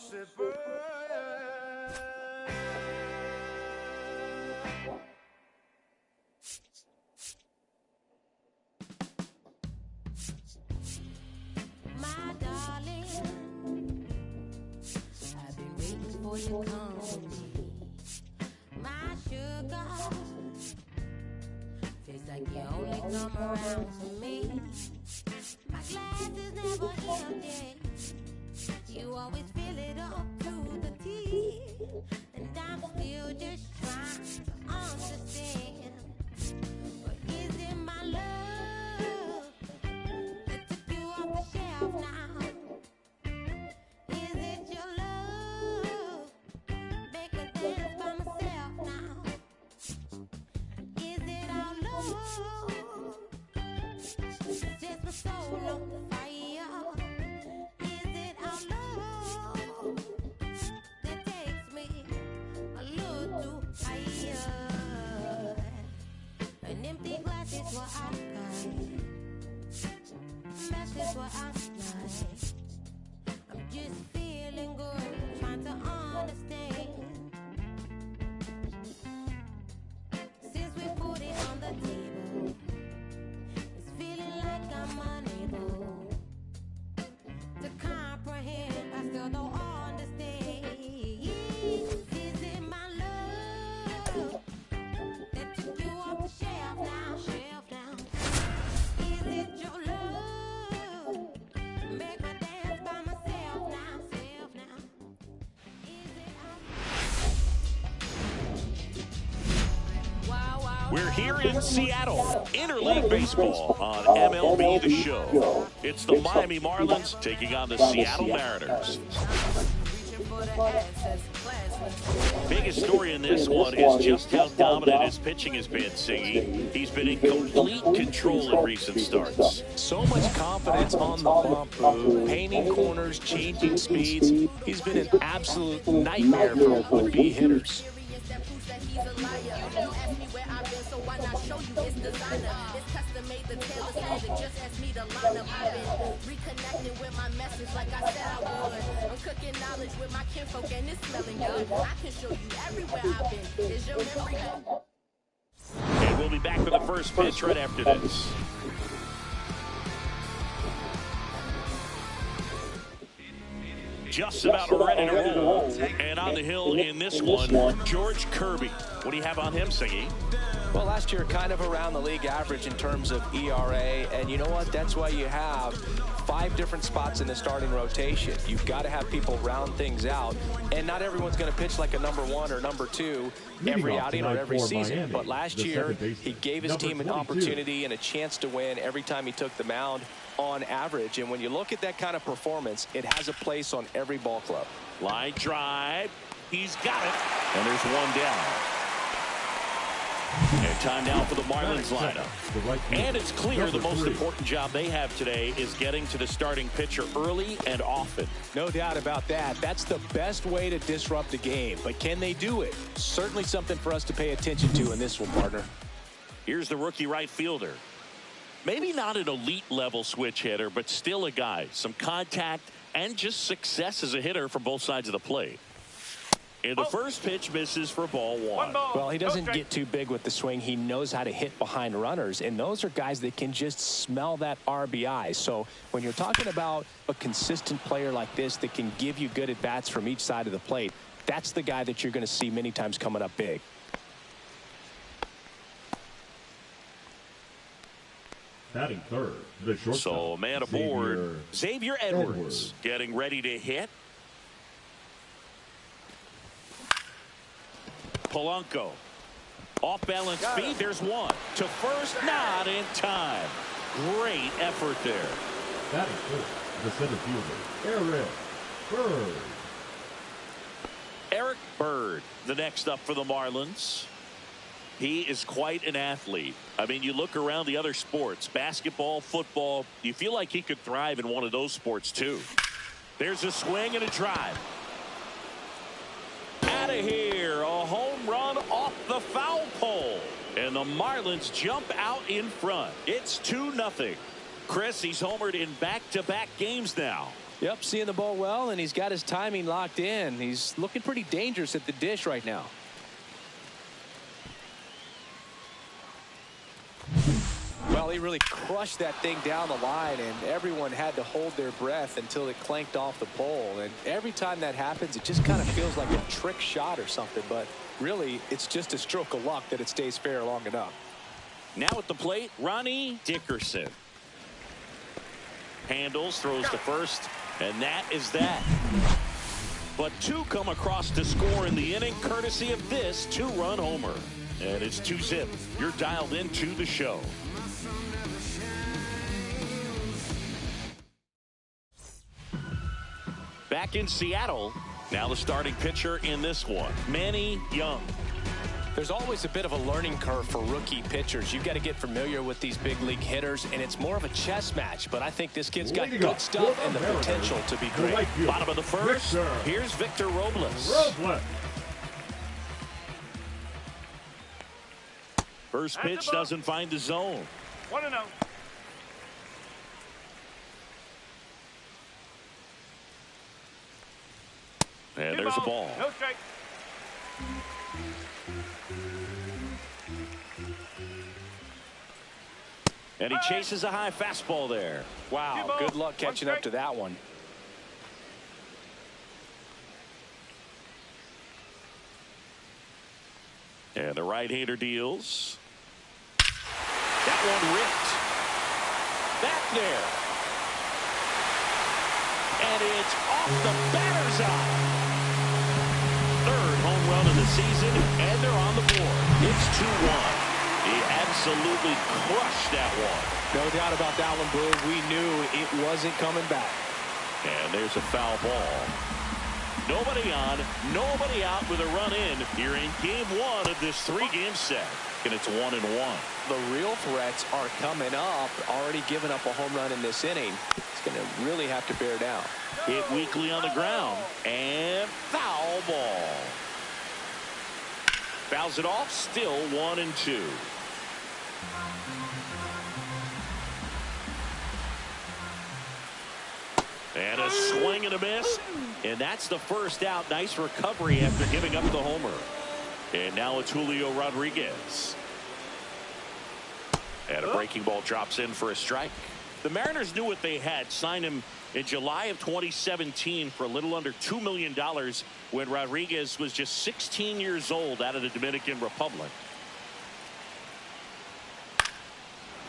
My darling, I've been waiting for you to come to me. My sugar, feels like you only come around for me. My glass is never empty. You always fill it up to the tea. And I'm still just trying to understand. But is it my love that took you off the shelf now? Is it your love? Make a dance by myself now. Is it our love? Set my soul on fire. Is it our love that takes me a little too higher? An empty glass is what I got. Mess is what I'm like. I'm just feeling good, trying to understand. Since we put it on the table, it's feeling like I'm unable to comprehend. I still don't understand. Is it my love that took you off the shelf now? Shelf now. Is it your love? Make me dance by myself now. Self now. Is it wow, wow. We're here in Seattle, Interleague Baseball on MLB The Show. It's the Miami Marlins taking on the Seattle Mariners. Biggest story in this one is just how dominant his pitching has been, Siggy. He's been in complete control in recent starts. So much confidence on the bump, painting corners, changing speeds. He's been an absolute nightmare for would-be hitters. Reconnecting with my message like I said I would. I'm cooking knowledge with my kinfolk and it's smelling good. I can show you everywhere I've been. Is your memory good? And we'll be back with the first pitch right after this. Just about ready to roll. And on the hill in this one, George Kirby. What do you have on him, Siggy? Well, last year kind of around the league average in terms of ERA, and you know what? That's why you have 5 different spots in the starting rotation. You've got to have people round things out, and not everyone's going to pitch like a number 1 or number 2 every outing or every season. But last year, he gave his team an opportunity and a chance to win every time he took the mound on average. And when you look at that kind of performance, it has a place on every ball club. Line drive. He's got it. And there's one down. And time now for the Marlins lineup. And it's clear the most important job they have today is getting to the starting pitcher early and often. No doubt about that. That's the best way to disrupt a game. But can they do it? Certainly something for us to pay attention to in this one, partner. Here's the rookie right fielder. Maybe not an elite level switch hitter, but still a guy. Some contact and just success as a hitter from both sides of the plate. And the first pitch misses for ball 1. Well, he doesn't get too big with the swing. He knows how to hit behind runners, and those are guys that can just smell that RBI. So when you're talking about a consistent player like this that can give you good at-bats from each side of the plate, that's the guy that you're going to see many times coming up big. Batting third, the shortstop. So man aboard, Xavier Edwards getting ready to hit. Polanco. Off balance feet. There's one. To first, not in time. Great effort there. Batting first, the center fielder, Eric Bird. Eric Bird, the next up for the Marlins. He is quite an athlete. I mean, you look around the other sports, basketball, football, you feel like he could thrive in one of those sports too. There's a swing and a drive. Out of here, a home run off the foul pole. And the Marlins jump out in front. It's 2-0. Chris, he's homered in back-to-back games now. Yep, seeing the ball well, and he's got his timing locked in. He's looking pretty dangerous at the dish right now. Well, he really crushed that thing down the line, and everyone had to hold their breath until it clanked off the pole. And every time that happens, it just kind of feels like a trick shot or something. But really, it's just a stroke of luck that it stays fair long enough. Now at the plate, Ronnie Dickerson. Handles, throws to first, and that is that. But two come across to score in the inning, courtesy of this two-run homer. And it's 2-zip. You're dialed into the show. Back in Seattle, now the starting pitcher in this one, Manny Young. There's always a bit of a learning curve for rookie pitchers. You've got to get familiar with these big league hitters, and it's more of a chess match. But I think this kid's got good stuff and the potential to be great. Bottom of the first, here's Victor Robles. First pitch doesn't find the zone. 1-0. And there's a ball. No strike. And he chases a high fastball there. Wow, good luck catching up to that one. And the right-hander deals. That one ripped. Back there. And it's off the batter's eye. Third home run of the season, and they're on the board. It's 2-1. He absolutely crushed that one. No doubt about that one, Boog. We knew it wasn't coming back. And there's a foul ball. Nobody on, nobody out with a run in here in game one of this three-game set. And it's 1-1. The real threats are coming up. Already given up a home run in this inning. It's going to really have to bear down. Hit weakly on the ground. And foul ball. Fouls it off. Still 1-2. And a swing and a miss. And that's the first out. Nice recovery after giving up the homer. And now it's Julio Rodriguez. And a breaking ball drops in for a strike. The Mariners knew what they had. Signed him in July of 2017 for a little under $2 million when Rodriguez was just 16 years old out of the Dominican Republic.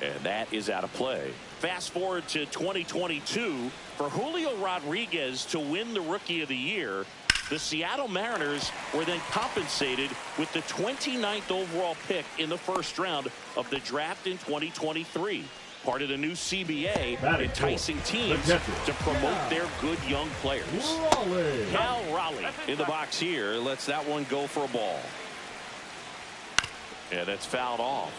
And that is out of play. Fast forward to 2022. For Julio Rodriguez to win the Rookie of the Year, the Seattle Mariners were then compensated with the 29th overall pick in the first round of the draft in 2023. Part of the new CBA, enticing teams to promote their good young players. Cal Raleigh in the box here lets that one go for a ball. And that's fouled off.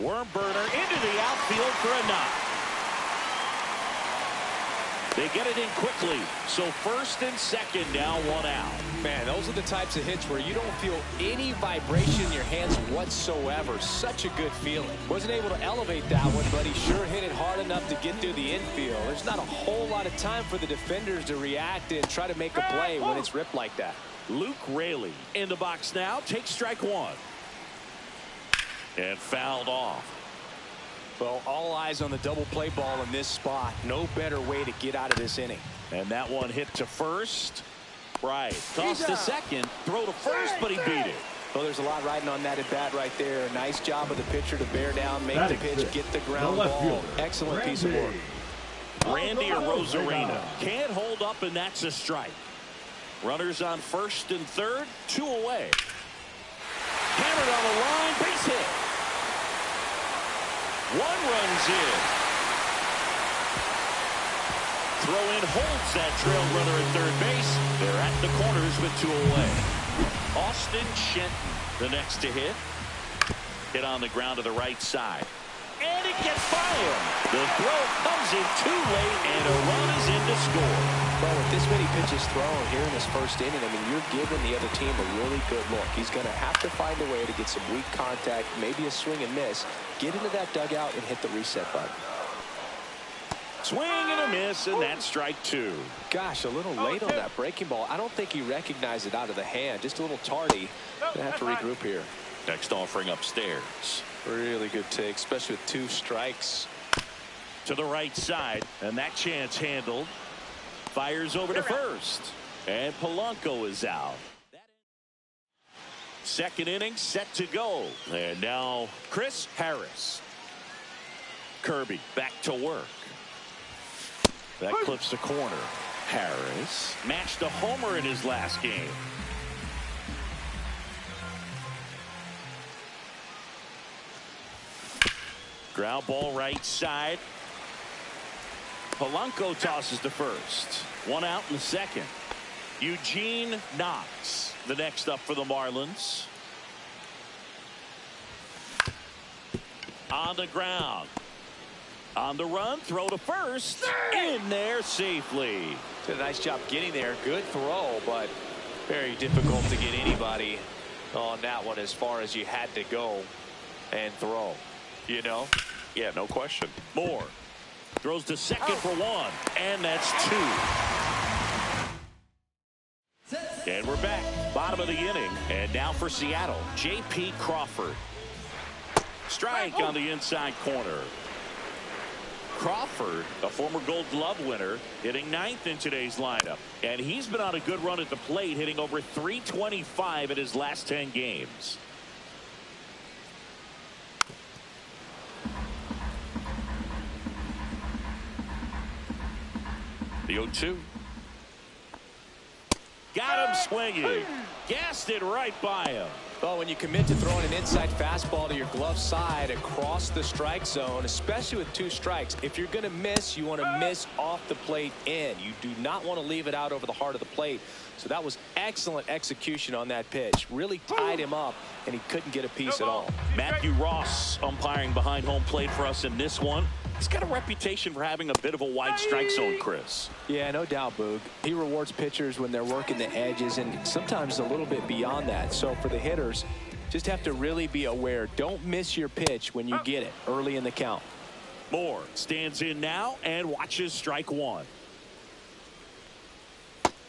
Worm burner into the outfield for a knock. They get it in quickly. So first and second, now one out. Man, those are the types of hits where you don't feel any vibration in your hands whatsoever. Such a good feeling. Wasn't able to elevate that one, but he sure hit it hard enough to get through the infield. There's not a whole lot of time for the defenders to react and try to make a play when it's ripped like that. Luke Raley in the box now. Takes strike one. And fouled off. Well, all eyes on the double play ball in this spot. No better way to get out of this inning. And that one hit to first. Right. Toss to second. Throw to first, but he beat it. Well, there's a lot riding on that at bat right there. Nice job of the pitcher to bear down, make the pitch, get the ground ball. Excellent piece of work. Randy Arozarena can't hold up, and that's a strike. Runners on first and third, 2 away. Hammered on the line, base hit. One runs in. Throw in holds that trail runner at third base. They're at the corners with 2 away. Austin Shenton, the next to hit. Hit on the ground to the right side. And it gets by him. The throw comes in too late, and a run is in to score. Well, with this many pitches thrown here in this first inning, I mean, you're giving the other team a really good look. He's going to have to find a way to get some weak contact, maybe a swing and miss, get into that dugout and hit the reset button. Swing and a miss, and that's strike 2. Gosh, a little late on that breaking ball. I don't think he recognized it out of the hand. Just a little tardy. Gonna have to regroup here. Next offering upstairs. Really good take, especially with 2 strikes. To the right side, and that chance handled. Fires over to first, and Polanco is out. Second inning set to go, and now Chris Harris. Kirby back to work. That clips the corner. Harris matched a homer in his last game. Ground ball right side. Polanco tosses to first. 1 out in the second. Eugene Knox, the next up for the Marlins. On the ground. On the run, throw to first. In there safely. Did a nice job getting there. Good throw, but very difficult to get anybody on that one as far as you had to go and throw. You know? Yeah, no question. Moore throws to second for 1, and that's 2. And we're back. Bottom of the inning. And now for Seattle, J.P. Crawford. Strike on the inside corner. Crawford, a former Gold Glove winner, hitting 9th in today's lineup. And he's been on a good run at the plate, hitting over .325 in his last 10 games. The 0-2. Got him swinging. Gassed it right by him. Well, when you commit to throwing an inside fastball to your glove side across the strike zone, especially with 2 strikes, if you're going to miss, you want to miss off the plate in. You do not want to leave it out over the heart of the plate. So that was excellent execution on that pitch. Really tied him up, and he couldn't get a piece at all. Matthew Ross umpiring behind home plate for us in this one. He's got a reputation for having a bit of a wide strike zone, Chris. Yeah, no doubt, Boog. He rewards pitchers when they're working the edges and sometimes a little bit beyond that. So for the hitters, just have to really be aware. Don't miss your pitch when you get it early in the count. Moore stands in now and watches strike 1.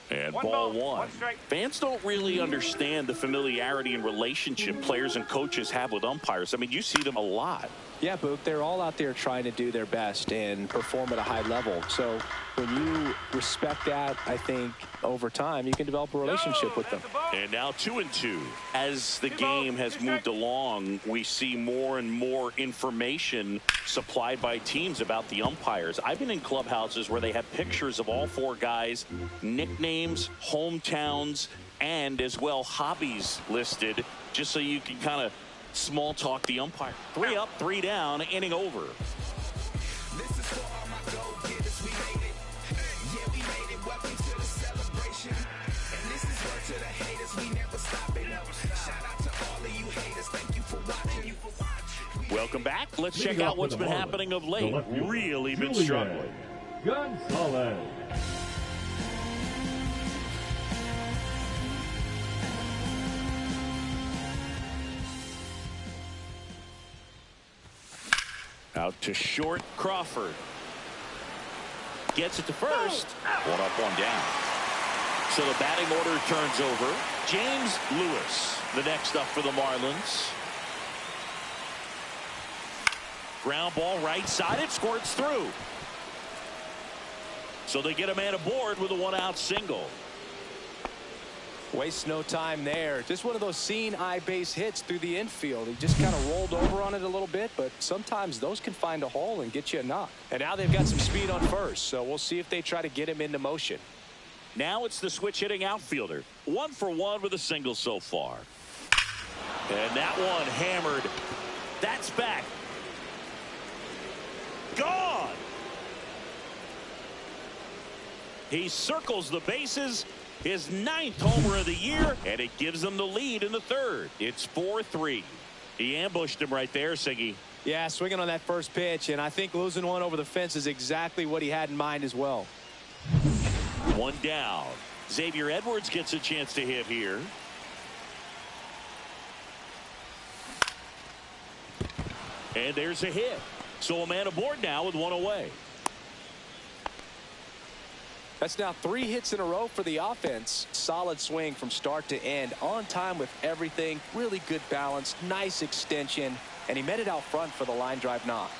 And ball 1. Fans don't really understand the familiarity and relationship players and coaches have with umpires. I mean, you see them a lot. Yeah, Boog, they're all out there trying to do their best and perform at a high level. So when you respect that, I think over time you can develop a relationship with them. And now 2-2. As the game has moved along, we see more and more information supplied by teams about the umpires. I've been in clubhouses where they have pictures of all 4 guys, nicknames, hometowns, and as well hobbies listed, just so you can kind of small talk the umpire. 3 up, 3 down, inning over. This is for all my go-getters. We made it. Yeah, we made it. Welcome to the celebration. And this is word to the haters. We never stop it up. Shout out to all of you haters. Thank you for watching. Welcome back. Let's check out what's been happening of late. Really been struggling. Gonzalez. Out to short, Crawford. Gets it to first. 1 up, 1 down. So the batting order turns over. James Lewis, the next up for the Marlins. Ground ball right side. It squirts through. So they get a man aboard with a 1-out single. Waste no time there. Just one of those seeing eye base hits through the infield. He just kind of rolled over on it a little bit, but sometimes those can find a hole and get you a knock. And now they've got some speed on first, so we'll see if they try to get him into motion. Now it's the switch hitting outfielder. 1 for 1 with a single so far. And that one hammered. That's back. Gone. He circles the bases. His 9th homer of the year, and it gives them the lead in the 3rd. It's 4-3. He ambushed him right there, Siggy. Yeah, swinging on that first pitch, and I think losing one over the fence is exactly what he had in mind as well. 1 down. Xavier Edwards gets a chance to hit here. And there's a hit. So a man aboard now with one away. That's now 3 hits in a row for the offense. Solid swing from start to end. On time with everything. Really good balance. Nice extension. And he met it out front for the line drive knock.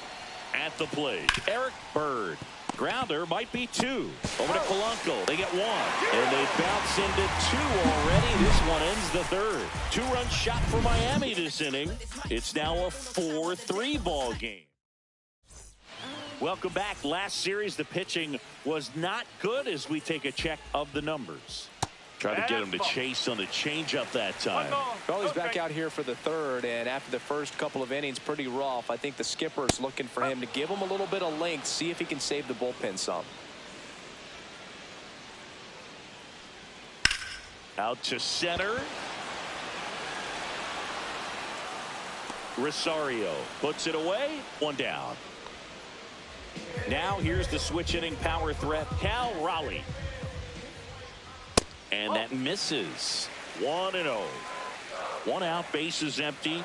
At the plate, Eric Bird. Grounder might be 2. Over to Polanco. They get 1. And they bounce into 2 already. This one ends the 3rd. 2-run shot for Miami this inning. It's now a 4-3 ball game. Welcome back. Last series, the pitching was not good as we take a check of the numbers. Try to get him to chase on the changeup that time. Well, he's back out here for the 3rd, and after the first couple of innings, pretty rough. I think the skipper is looking for him to give him a little bit of length, see if he can save the bullpen some. Out to center. Rosario puts it away. 1 down. Now here's the switch hitting power threat, Cal Raleigh. And that misses. 1-0. 1 out, bases empty.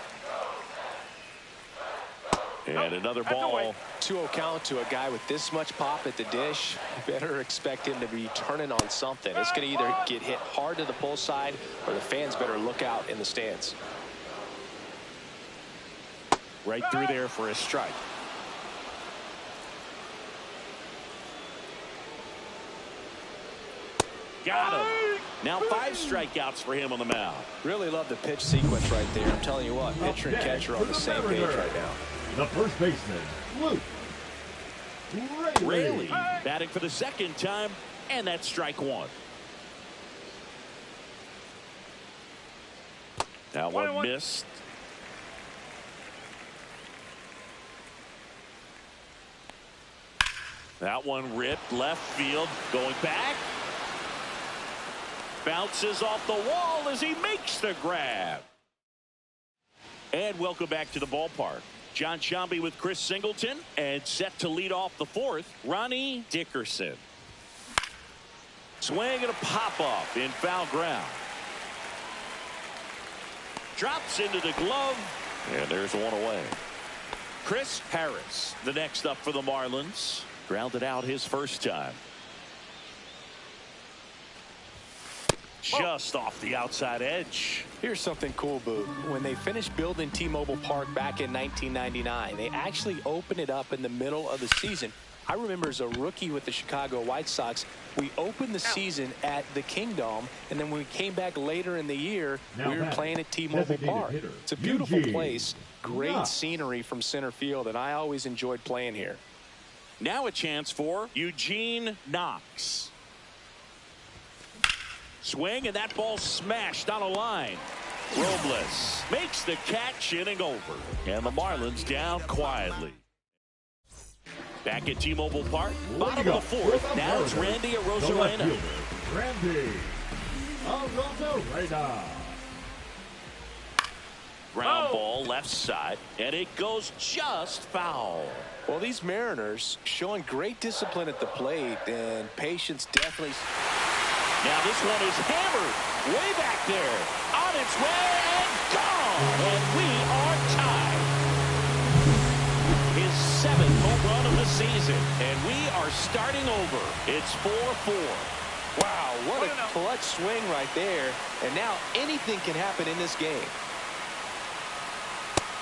And another ball. 2-0 count to a guy with this much pop at the dish. You better expect him to be turning on something. It's going to either get hit hard to the pull side or the fans better look out in the stands. Right through there for a strike. Got him. Now 5 strikeouts for him on the mound. Really love the pitch sequence right there. I'm telling you what, pitcher and catcher are on the same page right now. The first baseman, Luke Raley batting for the 2nd time, and that's strike 1. That one missed. That one ripped left field, going back. Bounces off the wall as he makes the grab. And welcome back to the ballpark. John Sciambi with Chris Singleton, and set to lead off the 4th, Ronnie Dickerson. Swing and a pop-up in foul ground. Drops into the glove, and there's 1 away. Chris Harris, the next up for the Marlins. Grounded out his first time. Just off the outside edge. Here's something cool, Boo. When they finished building T-Mobile Park back in 1999, they actually opened it up in the middle of the season. I remember as a rookie with the Chicago White Sox, we opened the season at the Kingdome, and then when we came back later in the year, we were playing at T-Mobile Park. It's a beautiful place, great scenery from center field, and I always enjoyed playing here. Now a chance for Eugene Knox. Swing, and that ball smashed on a line. Robles makes the catch, inning over. And the Marlins down quietly. Back at T-Mobile Park, bottom of the 4th. Now it's Randy Arozarena. Randy Arozarena. Ground ball left side, and it goes just foul. Well, these Mariners showing great discipline at the plate, and patience definitely. Now this one is hammered way back there. On its way and gone. And we are tied. His 7th home run of the season. And we are starting over. It's 4-4. Wow, what a clutch swing right there. And now anything can happen in this game.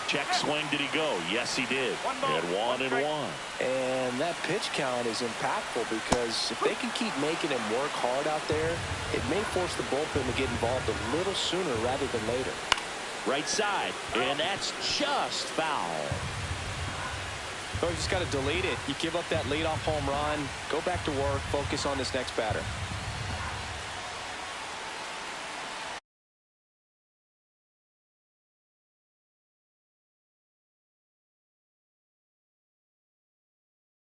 Check swing, did he go? Yes, he did. At 1-1. And that pitch count is impactful because if they can keep making him work hard out there, it may force the bullpen to get involved a little sooner rather than later. Right side, and that's just foul. So you just got to delete it. You give up that leadoff home run, go back to work, focus on this next batter.